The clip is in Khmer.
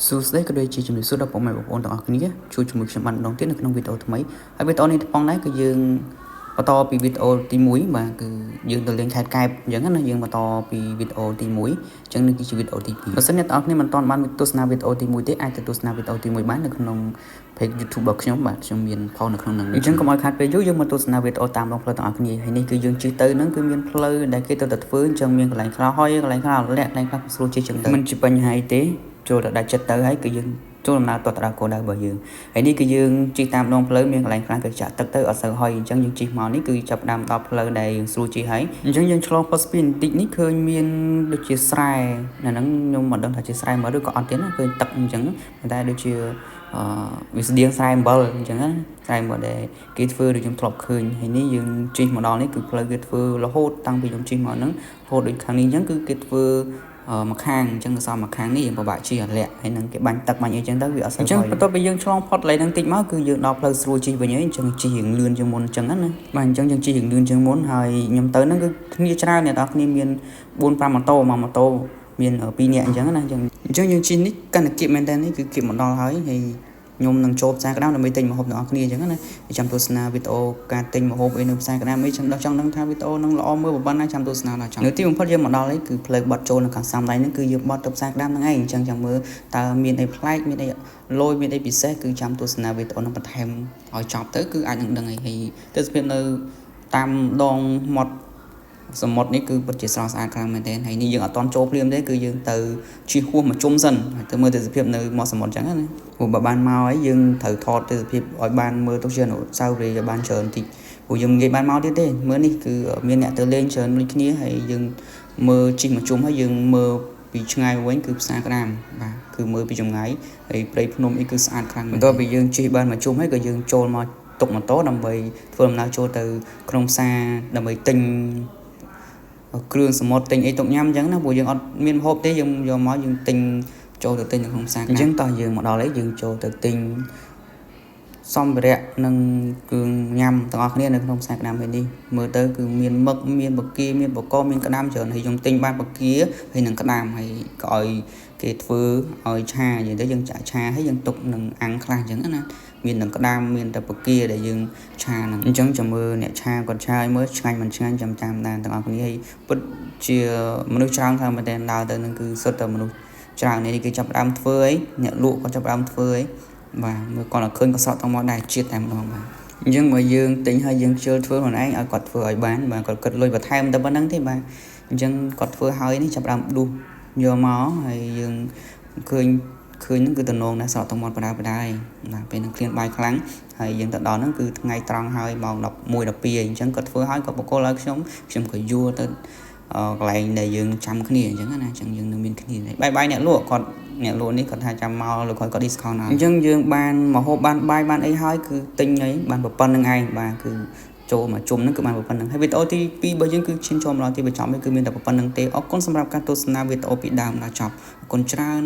សួស្តីក៏ដូចជាជំរាបសួរដល់ពុកម៉ែបងប្អូនទាំងអស់គ្នាជួយជាមួយខ្ញុំបានម្ដងទៀតនៅក្នុងវីដេអូថ្មីហើយវីដេអូនេះផងដែរគឺយើងបន្តពីវីដេអូទី1បាទគឺយើងទៅលេងខេត្តកែបអញ្ចឹងណាយើងបន្តពីវីដេអូទី1អញ្ចឹងនេះគឺជាវីដេអូទី2បើសិនអ្នកទាំងអស់គ្នាមិនទាន់បានទស្សនាវីដេអូទី1ទេអាចទៅទស្សនាវីដេអូទី1បាននៅក្នុង page YouTube របស់ខ្ញុំបាទខ្ញុំមានផុសនៅក្នុងហ្នឹងអញ្ចឹងកុំឲ្យខាតពេលយូរយើងមកទស្សនាវីដេអូតាមដងផ្លូវទាំងអស់គ្នាហើយនេះគឺយើងជិះទៅហ្នឹងគឺមានផ្លូវដែលគេទៅធ្វើអញ្ចឹងមានកន្លែងខ្លះហុយកន្លែងខ្លះលាក់កន្លែងខ្លះស្រួលជិះអញ្ចឹងទៅមិនជាបញ្ហាអីទេចូលទៅដាច់ចិត្តទៅហើយគឺយើងចូលដំណើរទៅដល់គោលដៅរបស់យើងហើយនេះគឺយើងជិះតាមដងផ្លូវមានកន្លែងខ្លះគឺចាក់ទឹកទៅអត់សូវហុយអញ្ចឹងយើងជិះមកនេះគឺចាប់ដើមដល់ផ្លូវដែលយើងស្រួលជិះហើយអញ្ចឹងយើងឆ្លងផុតស្ពីបន្តិចនេះឃើញមានដូចជាស្រែនៅហ្នឹងខ្ញុំមិនដឹងថាជាស្រែមើលឬក៏អត់ទេណាឃើញទឹកអញ្ចឹងតែដូចជាវាស្តៀងស្រែអំបិលអញ្ចឹងណាស្រែអំបិលដែលគេធ្វើដូចខ្ញុំធ្លាប់ឃើញហើយនេះយើងជិះមកដល់នេះគឺផ្លូវគេធ្វើរហូតតាំងពីខ្ញុំជិះមកហ្នឹងរហូតដូចខាងនេះអញ្ចឹងគឺគេធ្វើមកខាងអញ្ចឹងសល់មកខាងនេះយើងពិបាកជិះអាលាក់ហើយនឹងគេបាញ់ទឹកបាញ់អីអញ្ចឹងទៅវាអត់សូវអញ្ចឹងបន្ទាប់ពីយើងឆ្លងផុតកន្លែងហ្នឹងតិចមកគឺយើងដល់ផ្លូវស្រួលជិះវិញហើយអញ្ចឹងជិះរៀងលឿនជាងមុនអញ្ចឹងណាបាទអញ្ចឹងយើងជិះរៀងលឿនជាងមុនហើយខ្ញុំទៅហ្នឹងគឺគ្នាច្រើនអ្នកនរគ្នាមាន4 5ម៉ូតូមួយម៉ូតូមាន2នាក់អញ្ចឹងណាអញ្ចឹងយើងជិះនេះកាន់តែគៀបមែនតើនេះគឺគៀបមកដល់ហើយខ្ញុំនឹងចូលផ្សារក្តាមដើម្បីទិញម្ហូបទាំងអស់គ្នាអញ្ចឹងណាចាំទស្សនាវីដេអូការទិញម្ហូបអីនៅផ្សារក្តាមនេះចង់ដឹងថាវីដេអូនឹងល្អមើលប៉ុណ្ណាចាំទស្សនាដល់ចង់នៅទីបំផុតយើងមកដល់នេះគឺផ្លូវបត់ចូលនៅខាងសាមដៃហ្នឹងគឺយើងបត់ទៅផ្សារក្តាមហ្នឹងឯងអញ្ចឹងចាំមើលតើមានអីប្លែកមានអីលយមានអីពិសេសគឺចាំទស្សនាវីដេអូនឹងបន្ថែមឲ្យចប់ទៅគឺអាចនឹងដឹងអីហើយទស្សនវិជ្ជានៅតាមដងមាត់សមុទ្រនេះគឺពិតជាស្រស់ស្អាតខ្លាំងមែនទែនហើយនេះយើងអត់តន់ចូលភ្លាមទេគឺយើងទៅជិះហួសមកជុំសិនហើយទៅមើលទស្សនវិជ្ជានៅមាត់សមុទ្រអញ្ចឹងណាព្រោះបើបានមកហើយយើងត្រូវថតទស្សនវិជ្ជាឲ្យបានមើលទុកជាអនុស្សាវរីយ៍ឲ្យបានច្រើនតិចព្រោះយើងនិយាយបានមកទៀតទេមើលនេះគឺមានអ្នកទៅលេងច្រើនដូចគ្នាហើយយើងមើលជិះមកជុំហើយយើងមើលពីឆ្ងាយវិញគឺផ្សារក្តាមបាទគឺមើលពីចម្ងាយហើយព្រៃភ្នំអីគឺស្អាតខ្លាំងមែនបន្ទាប់ពីយើងជិះបានមកជុំហើយក៏យើងចូលមកទុកម៉ូតូដើម្បីធ្វើដំណើរចូលទៅក្នុងផ្សារដើម្បីទិញគ្រឿងសមុទ្រទិញអីទុកញ៉ាំអញ្ចឹងណាព្រោះយើងអត់មានម្ហូបទេយើងយកមកយើងទិញចូលទៅទិញនៅក្នុងផ្សារអញ្ចឹងតោះយើងមកដល់ហើយយើងចូលទៅទិញសម្ភារៈនិងគ្រឿងញ៉ាំទាំងអស់គ្នានៅក្នុងផ្សារក្តាមនេះមើលទៅគឺមានមឹកមានបកាមានបកកមានក្តាមច្រើនហើយខ្ញុំទិញបានបកាហើយនឹងក្តាមហើយក៏ឲ្យគេធ្វើឲ្យឆានិយាយទៅយើងចាក់ឆាហើយយើងទុកនឹងអាំងខ្លះអញ្ចឹងណាមាននឹងក្តាមមានតែបកាដែលយើងឆាហ្នឹងអញ្ចឹងចាំមើលអ្នកឆាគាត់ឆាឲ្យមើលឆ្ងាញ់មិនឆ្ងាញ់ចាំតាមដានទាំងអស់គ្នាហើយពិតជាមនុស្សច្រើនខាងមែនតើដើរទៅនឹងគឺសុទ្ធតែមនុស្សច្រើននេះគេចាប់ផ្ដើមធ្វើអីអ្នកលក់គាត់ចាប់ផ្ដើមធ្វើអីបាទមើលគាត់ឲ្យឃើញក៏សក់ទៅមកដែរជាតិតែម្ដងបាទអញ្ចឹងបើយើងទិញហើយយើងខ្ជិលធ្វើខ្លួនឯងឲ្យគាត់ធ្វើឲ្យបានបាទគាត់គិតលុយបន្ថែមតែប៉ុណ្្នឹងទេបាទអញ្ចឹងគាត់ធ្វើហើយនេះចាប់ផ្ដើមដួសយកមកហើយយើងឃើញហ្នឹងគឺតំណងដែរសក់ទៅមកបដាហើយបាទពេលនឹងឃ្លានបាយខ្លាំងហើយយើងទៅដល់ហ្នឹងគឺថ្ងៃត្រង់ហើយម៉ោង11 12អញ្ចឹងគាត់ធ្វើហើយគាត់បកគលឲ្យខ្ញុំក៏យួរទៅកន្លែងដែលយើងចាំគ្នាអញ្ចឹងណាអញ្ចឹងយើងនឹងមានគ្នាបាយអ្នកលក់គាត់អ្នកលក់នេះគាត់ថាចាំមកលោកគាត់ discount ហើយអញ្ចឹងយើងបានមកហូបបានបាយបានអីហើយគឺទិញអីបានប៉ុណ្្នឹងឯងបាទគឺចូលមកជុំហ្នឹងគឺបានប៉ុណ្្នឹងហើយវីដេអូទី2របស់យើងគឺឈានចូលមកដល់ទីបញ្ចប់នេះគឺមានតែប៉ុណ្្នឹងទេអរគុណសម្រាប់ការទស្សនាវីដេអូពីដើមដល់ចប់អរគុណច្រើន